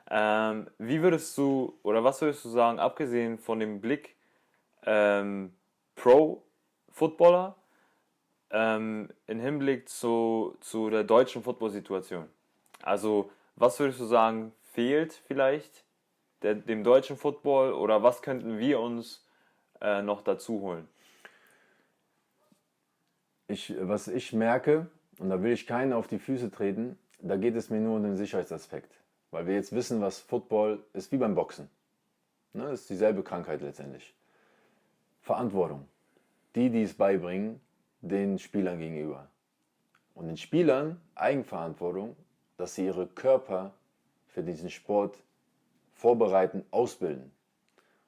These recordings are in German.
Wie würdest du, oder was würdest du sagen, abgesehen von dem Blick Pro-Footballer, im Hinblick zu der deutschen Football-Situation? Also, was würdest du sagen, fehlt vielleicht dem deutschen Football oder was könnten wir uns noch dazu holen? Was ich merke, und da will ich keinen auf die Füße treten, da geht es mir nur um den Sicherheitsaspekt. Weil wir jetzt wissen, was Football ist, wie beim Boxen. Ne, das ist dieselbe Krankheit letztendlich. Verantwortung. Die es beibringen, den Spielern gegenüber. Und den Spielern Eigenverantwortung, dass sie ihre Körper für diesen Sport vorbereiten, ausbilden.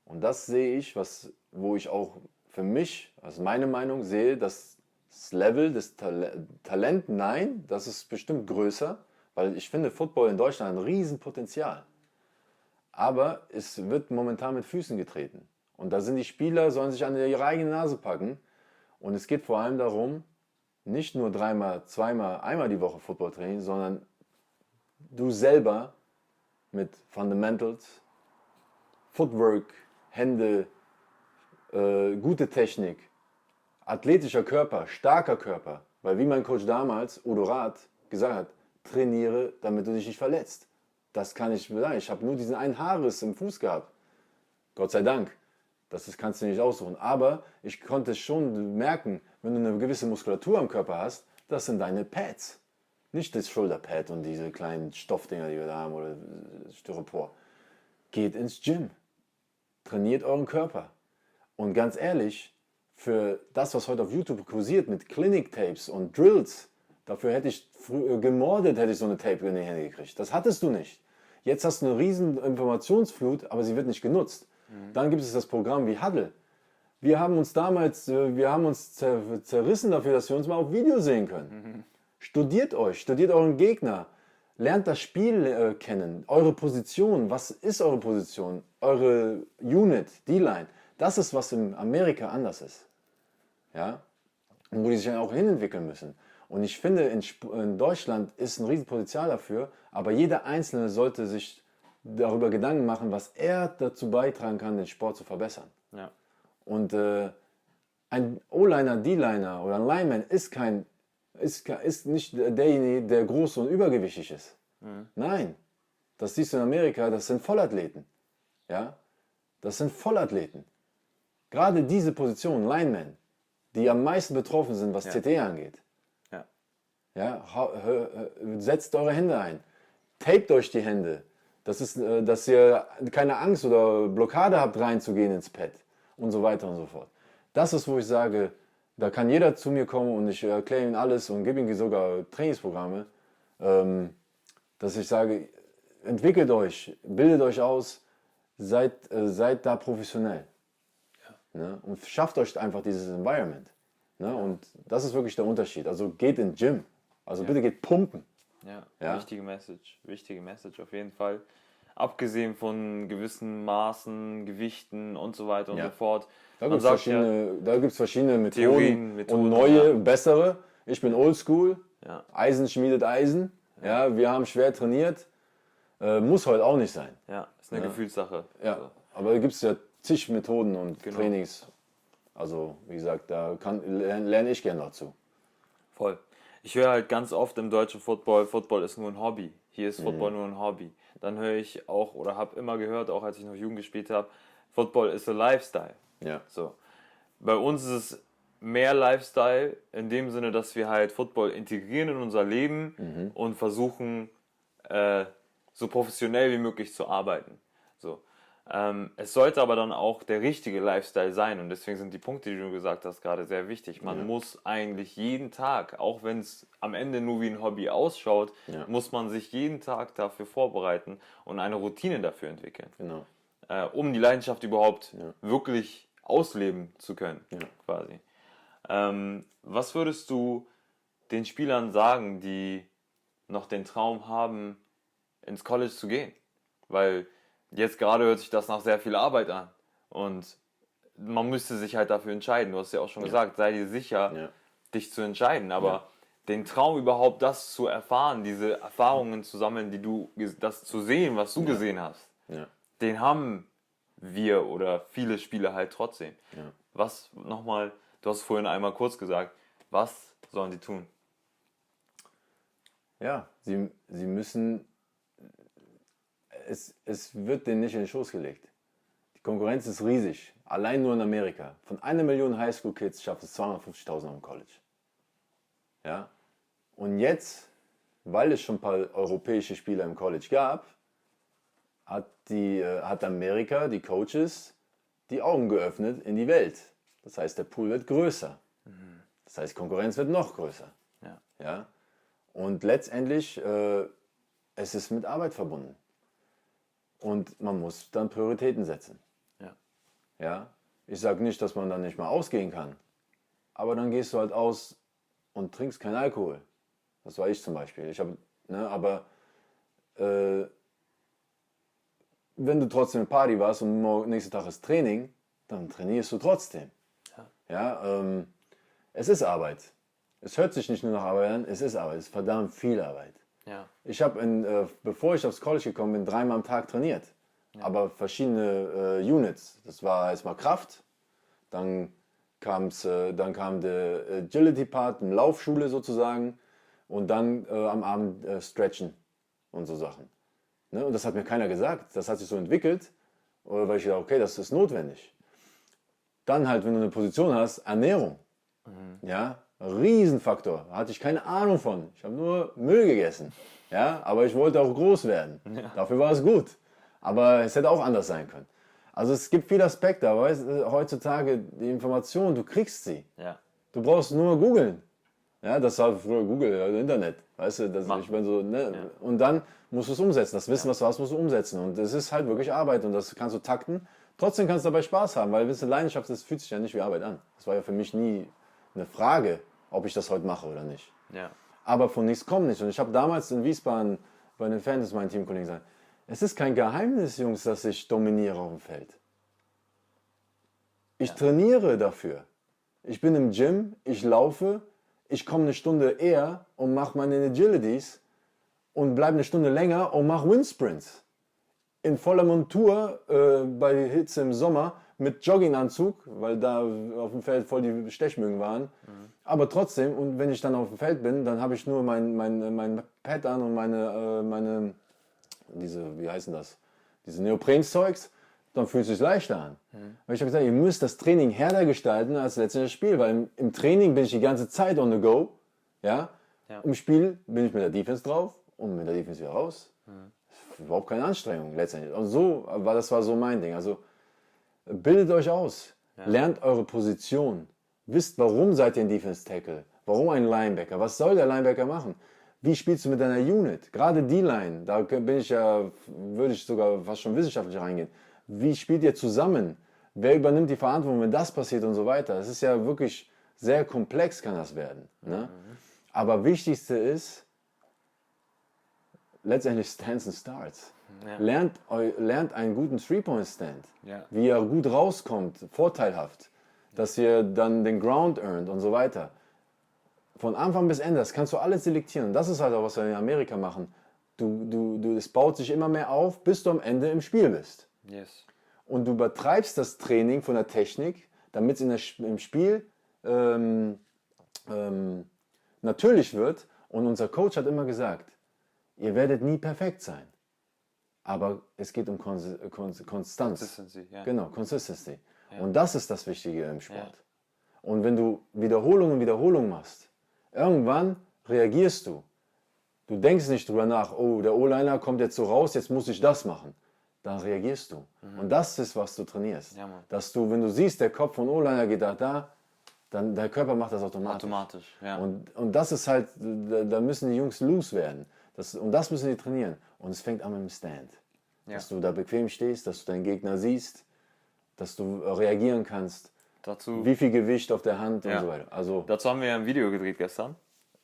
Und das sehe ich, wo ich auch für mich, also meine Meinung, sehe, dass das Level des Talent, nein, das ist bestimmt größer, weil ich finde Football in Deutschland ein Riesenpotenzial. Aber es wird momentan mit Füßen getreten. Und da sind die Spieler, sollen sich an ihre eigene Nase packen. Und es geht vor allem darum, nicht nur dreimal, zweimal, einmal die Woche Football Training, sondern du selber mit Fundamentals, Footwork, Hände, gute Technik, athletischer Körper, starker Körper. Weil wie mein Coach damals, Udo Rath, gesagt hat, trainiere, damit du dich nicht verletzt. Das kann ich sagen. Ich habe nur diesen einen Haarriss im Fuß gehabt. Gott sei Dank. Kannst du nicht aussuchen. Aber ich konnte schon merken, wenn du eine gewisse Muskulatur am Körper hast, das sind deine Pads. Nicht das Schulterpad und diese kleinen Stoffdinger, die wir da haben, oder Styropor. Geht ins Gym. Trainiert euren Körper. Und ganz ehrlich, für das, was heute auf YouTube kursiert mit Clinic-Tapes und Drills, dafür hätte ich gemordet, hätte ich so eine Tape in die Hände gekriegt. Das hattest du nicht. Jetzt hast du eine riesen Informationsflut, aber sie wird nicht genutzt. Dann gibt es das Programm wie Huddle. Wir haben uns zerrissen dafür, dass wir uns mal auf Video sehen können. Studiert euch, studiert euren Gegner, lernt das Spiel kennen, eure Position, was ist eure Position, eure Unit, D-Line. Das ist, was in Amerika anders ist. Ja? Und wo die sich dann auch hinentwickeln müssen. Und ich finde, in Deutschland ist ein Riesenpotenzial dafür, aber jeder Einzelne sollte sich darüber Gedanken machen, was er dazu beitragen kann, den Sport zu verbessern. Ja. Und ein O-Liner, D-Liner oder ein Lineman ist nicht derjenige, der groß und übergewichtig ist. Nein, das siehst du in Amerika, das sind Vollathleten. Ja? Das sind Vollathleten. Gerade diese Position, Linemen, die am meisten betroffen sind, was CT angeht. Ja. Ja, setzt eure Hände ein. Tapet euch die Hände. Das ist, dass ihr keine Angst oder Blockade habt, reinzugehen ins Pad. Und so weiter und so fort. Das ist, wo ich sage, da kann jeder zu mir kommen und ich erkläre ihm alles und gebe ihm sogar Trainingsprogramme, dass ich sage, entwickelt euch, bildet euch aus, seid da professionell. Ne? Und schafft euch einfach dieses Environment. Ne? Und das ist wirklich der Unterschied. Also geht in den Gym. Also bitte geht pumpen. Ja, wichtige Message auf jeden Fall. Abgesehen von gewissen Maßen, Gewichten und so weiter und so fort. Da gibt es verschiedene Methoden, Theorien, und neue, bessere. Ich bin oldschool. Ja. Eisen schmiedet Eisen. Ja, wir haben schwer trainiert. Muss heute auch nicht sein. Ja, ist eine Gefühlssache. Ja, So. aber da gibt es ja zig Methoden und Trainings. Also, wie gesagt, lerne ich gerne dazu. Voll. Ich höre halt ganz oft im deutschen Football ist nur ein Hobby. Hier ist Football nur ein Hobby. Dann höre ich auch oder habe immer gehört, auch als ich noch Jugend gespielt habe, Football ist a Lifestyle. Ja. So. Bei uns ist es mehr Lifestyle in dem Sinne, dass wir halt Football integrieren in unser Leben und versuchen, so professionell wie möglich zu arbeiten. So. Es sollte aber dann auch der richtige Lifestyle sein und deswegen sind die Punkte, die du gesagt hast, gerade sehr wichtig. Man muss eigentlich jeden Tag, auch wenn es am Ende nur wie ein Hobby ausschaut, muss man sich jeden Tag dafür vorbereiten und eine Routine dafür entwickeln, Genau. um die Leidenschaft überhaupt wirklich ausleben zu können, quasi. Was würdest du den Spielern sagen, die noch den Traum haben, ins College zu gehen? Weil jetzt gerade hört sich das nach sehr viel Arbeit an und man müsste sich halt dafür entscheiden. Du hast ja auch schon gesagt, sei dir sicher, dich zu entscheiden. Aber den Traum überhaupt, das zu erfahren, diese Erfahrungen zu sammeln, das zu sehen, was du gesehen hast, den haben wir oder viele Spieler halt trotzdem. Ja. Was nochmal, du hast vorhin einmal kurz gesagt, was sollen sie tun? Ja, sie müssen, es wird denen nicht in den Schoß gelegt. Die Konkurrenz ist riesig. Allein nur in Amerika. Von 1 Million Highschool-Kids schafft es 250.000 im College. Ja? Und jetzt, weil es schon ein paar europäische Spieler im College gab, hat Amerika, die Coaches, die Augen geöffnet in die Welt. Das heißt, der Pool wird größer. Das heißt, Konkurrenz wird noch größer. Ja. Ja? Und letztendlich, es ist mit Arbeit verbunden. Und man muss dann Prioritäten setzen. Ja. Ja? Ich sage nicht, dass man dann nicht mal ausgehen kann. Aber dann gehst du halt aus und trinkst keinen Alkohol. Das war ich zum Beispiel. Aber wenn du trotzdem eine Party warst und nächsten Tag ist Training, dann trainierst du trotzdem. Ja, es ist Arbeit. Es hört sich nicht nur nach Arbeit an, es ist Arbeit. Es ist verdammt viel Arbeit. Ja. Ich habe, bevor ich aufs College gekommen bin, 3-mal am Tag trainiert. Aber verschiedene Units. Das war erstmal Kraft, dann kam der Agility-Part, eine Laufschule sozusagen und dann am Abend Stretchen und so Sachen. Ne? Und das hat mir keiner gesagt. Das hat sich so entwickelt, weil ich dachte, okay, das ist notwendig. Dann halt, wenn du eine Position hast, Ernährung. Ja, Riesenfaktor. Da hatte ich keine Ahnung von. Ich habe nur Müll gegessen. Ja, aber ich wollte auch groß werden. Ja. Dafür war es gut. Aber es hätte auch anders sein können. Also es gibt viele Aspekte, aber heutzutage die Information, du kriegst sie. Ja. Du brauchst nur googeln. Ja, das war früher Google, also Internet. Weißt du, ich bin so, ne? Ja. Und dann musst du es umsetzen. Das Wissen, was du hast, musst du umsetzen. Und es ist halt wirklich Arbeit und das kannst du takten. Trotzdem kannst du dabei Spaß haben, weil wenn es eine Leidenschaft ist, fühlt sich ja nicht wie Arbeit an. Das war ja für mich nie eine Frage, ob ich das heute mache oder nicht. Ja. Aber von nichts kommt nicht. Und ich habe damals in Wiesbaden bei den Fans meinen Teamkollegen gesagt, es ist kein Geheimnis, Jungs, dass ich dominiere auf dem Feld. Ich trainiere dafür. Ich bin im Gym, ich laufe, ich komme eine Stunde eher und mache meine Agilities und bleibe eine Stunde länger und mache Windsprints. In voller Montur bei Hitze im Sommer mit Jogginganzug, weil da auf dem Feld voll die Stechmücken waren. Aber trotzdem, und wenn ich dann auf dem Feld bin, dann habe ich nur mein Pad an und wie heißen das? Diese Neoprenzeugs, dann fühlt es sich leichter an. Weil ich habe gesagt, ihr müsst das Training härter gestalten als letztendlich das Spiel, weil im Training bin ich die ganze Zeit on the go. Ja? Im Spiel bin ich mit der Defense drauf und mit der Defense wieder raus. Überhaupt keine Anstrengung letztendlich. Und das war so mein Ding. Also bildet euch aus, lernt eure Position, wisst, warum seid ihr ein Defense Tackle, warum ein Linebacker, was soll der Linebacker machen, wie spielst du mit deiner Unit, gerade die Line, da würde ich sogar fast schon wissenschaftlich reingehen, wie spielt ihr zusammen, wer übernimmt die Verantwortung, wenn das passiert und so weiter. Es ist ja wirklich sehr komplex, kann das werden. Ne? Aber wichtigste ist, letztendlich Stands and Starts. Ja. Lernt einen guten Three-Point-Stand, wie er gut rauskommt, vorteilhaft, dass ihr dann den Ground earnt und so weiter. Von Anfang bis Ende, das kannst du alles selektieren. Und das ist halt auch, was wir in Amerika machen. Es baut sich immer mehr auf, bis du am Ende im Spiel bist. Yes. Und du übertreibst das Training von der Technik, damit es im Spiel natürlich wird. Und unser Coach hat immer gesagt, ihr werdet nie perfekt sein. Aber es geht um Konstanz. Consistency, ja. Genau, Consistency. Ja. Und das ist das Wichtige im Sport. Ja. Und wenn du Wiederholung machst, irgendwann reagierst du. Du denkst nicht drüber nach, oh, der O-Liner kommt jetzt so raus, jetzt muss ich das machen. Dann reagierst du. Und das ist, was du trainierst. Ja, dass du, wenn du siehst, der Kopf von O-Liner geht da, dann der Körper macht das automatisch. Ja. Und das ist halt, da müssen die Jungs loose werden. Und das müssen die trainieren. Und es fängt an mit dem Stand. Ja. Dass du da bequem stehst, dass du deinen Gegner siehst, dass du reagieren kannst. Wie viel Gewicht auf der Hand und so weiter. Also, dazu haben wir ja ein Video gedreht gestern,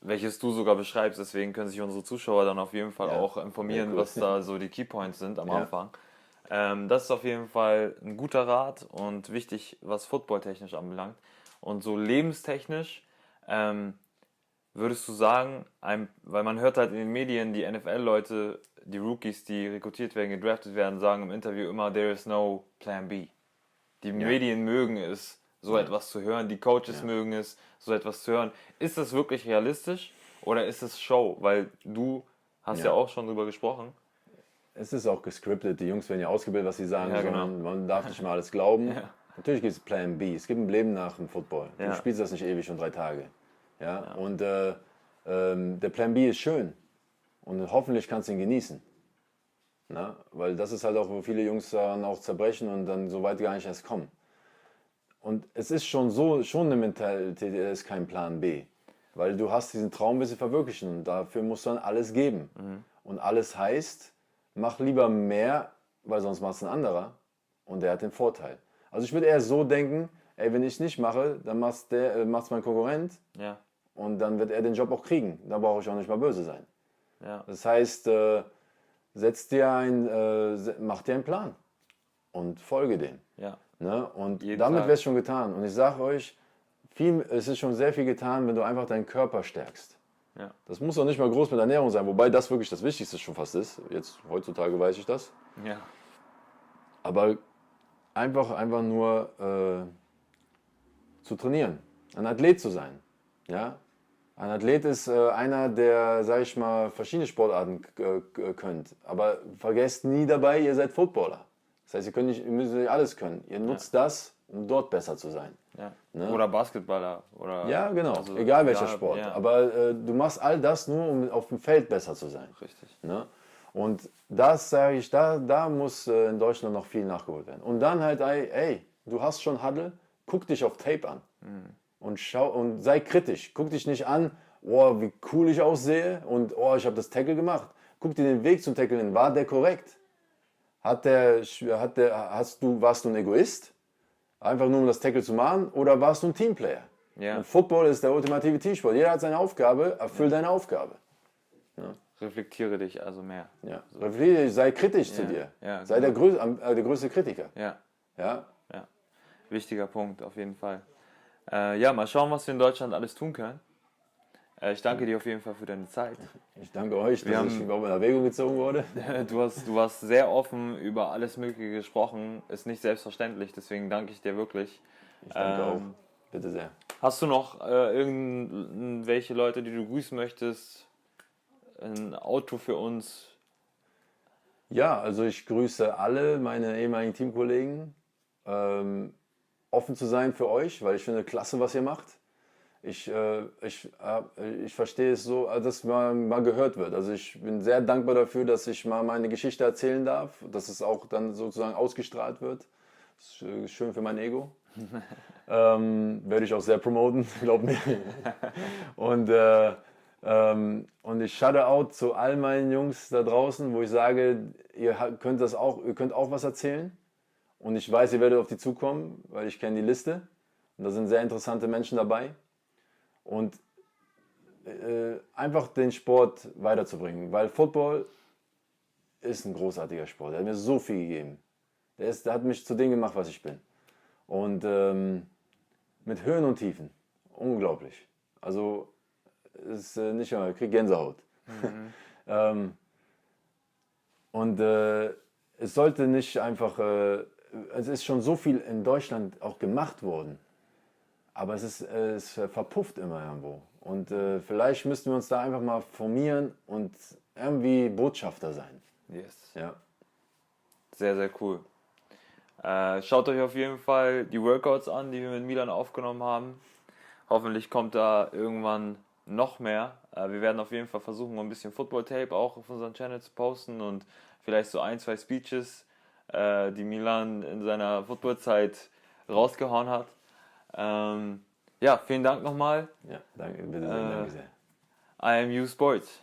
welches du sogar beschreibst. Deswegen können sich unsere Zuschauer dann auf jeden Fall auch informieren, was da so die Keypoints sind am Anfang. Das ist auf jeden Fall ein guter Rat und wichtig, was footballtechnisch anbelangt. Und so lebenstechnisch, würdest du sagen, weil man hört halt in den Medien, die NFL-Leute, die Rookies, die rekrutiert werden, gedraftet werden, sagen im Interview immer, there is no Plan B. Die Medien mögen es, so etwas zu hören, die Coaches mögen es, so etwas zu hören. Ist das wirklich realistisch oder ist es Show? Weil du hast ja auch schon drüber gesprochen. Es ist auch gescriptet, die Jungs werden ja ausgebildet, was sie sagen sollen. Genau. Man darf nicht mal alles glauben. Natürlich gibt es Plan B, es gibt ein Leben nach dem Football. Du spielst das nicht ewig und 3 Tage. Und der Plan B ist schön und hoffentlich kannst du ihn genießen. Na? Weil das ist halt auch, wo viele Jungs dann auch zerbrechen und dann so weit gar nicht erst kommen. Und es ist schon eine Mentalität, es ist kein Plan B. Weil du hast diesen Traum, willst du verwirklichen und dafür musst du dann alles geben. Und alles heißt, mach lieber mehr, weil sonst macht es ein anderer und der hat den Vorteil. Also ich würde eher so denken, ey, wenn ich es nicht mache, dann macht's mein Konkurrent und dann wird er den Job auch kriegen. Da brauche ich auch nicht mal böse sein. Das heißt, mach dir einen Plan und folge dem. Ne? Und damit wäre es schon getan. Und ich sage euch, es ist schon sehr viel getan, wenn du einfach deinen Körper stärkst. Das muss doch nicht mal groß mit Ernährung sein, wobei das wirklich das Wichtigste schon fast ist. Jetzt, heutzutage weiß ich das. Aber einfach nur zu trainieren, ein Athlet zu sein. Ja? Ein Athlet ist einer, der, sag ich mal, verschiedene Sportarten könnt. Aber vergesst nie dabei, ihr seid Footballer. Das heißt, ihr müsst nicht alles können. Ihr nutzt das, um dort besser zu sein. Ne? Oder Basketballer. Oder ja, genau. Also, egal welcher Sport. Aber du machst all das nur, um auf dem Feld besser zu sein. Richtig. Ne? Und das sage ich, da muss in Deutschland noch viel nachgeholt werden. Und dann halt, ey, du hast schon Huddle, guck dich auf Tape an. Und sei kritisch. Guck dich nicht an, oh, wie cool ich aussehe und oh, ich habe das Tackle gemacht. Guck dir den Weg zum Tackle hin. War der korrekt? Warst du ein Egoist? Einfach nur um das Tackle zu machen? Oder warst du ein Teamplayer? Und Football ist der ultimative Teamsport. Jeder hat seine Aufgabe, erfüll deine Aufgabe. Reflektiere dich also mehr. Reflektiere dich, sei kritisch zu dir. Sei der größte Kritiker. Ja. Wichtiger Punkt, auf jeden Fall. Mal schauen, was wir in Deutschland alles tun können. Ich danke dir auf jeden Fall für deine Zeit. Ich danke euch, dass ich überhaupt in Erwägung gezogen wurde. Du hast sehr offen über alles Mögliche gesprochen. Ist nicht selbstverständlich, deswegen danke ich dir wirklich. Ich danke auch. Bitte sehr. Hast du noch irgendwelche Leute, die du grüßen möchtest? Ein Outro für uns? Ja, also ich grüße alle meine ehemaligen Teamkollegen. Offen zu sein für euch, weil ich finde klasse, was ihr macht. Ich verstehe es so, dass mal gehört wird. Also ich bin sehr dankbar dafür, dass ich mal meine Geschichte erzählen darf, dass es auch dann sozusagen ausgestrahlt wird. Das ist schön für mein Ego. Werde ich auch sehr promoten, glaub mir. Und ich shout out zu all meinen Jungs da draußen, wo ich sage, ihr könnt auch was erzählen. Und ich weiß, ihr werdet auf die zukommen, weil ich kenne die Liste. Und da sind sehr interessante Menschen dabei. Und einfach den Sport weiterzubringen. Weil Football ist ein großartiger Sport. Der hat mir so viel gegeben. Der hat mich zu dem gemacht, was ich bin. Und mit Höhen und Tiefen. Unglaublich. Also, ist nicht immer, ich kriege Gänsehaut. Es sollte nicht einfach, es ist schon so viel in Deutschland auch gemacht worden, aber es verpufft immer irgendwo. Und vielleicht müssten wir uns da einfach mal formieren und irgendwie Botschafter sein. Yes. Ja. Sehr, sehr cool. Schaut euch auf jeden Fall die Workouts an, die wir mit Milan aufgenommen haben. Hoffentlich kommt da irgendwann noch mehr. Wir werden auf jeden Fall versuchen, ein bisschen Football-Tape auch auf unseren Channel zu posten und vielleicht so 1, 2 Speeches, die Milan in seiner Football-Zeit rausgehauen hat. Vielen Dank nochmal. Ja, danke, bitte sehr, danke sehr. I am U Sports.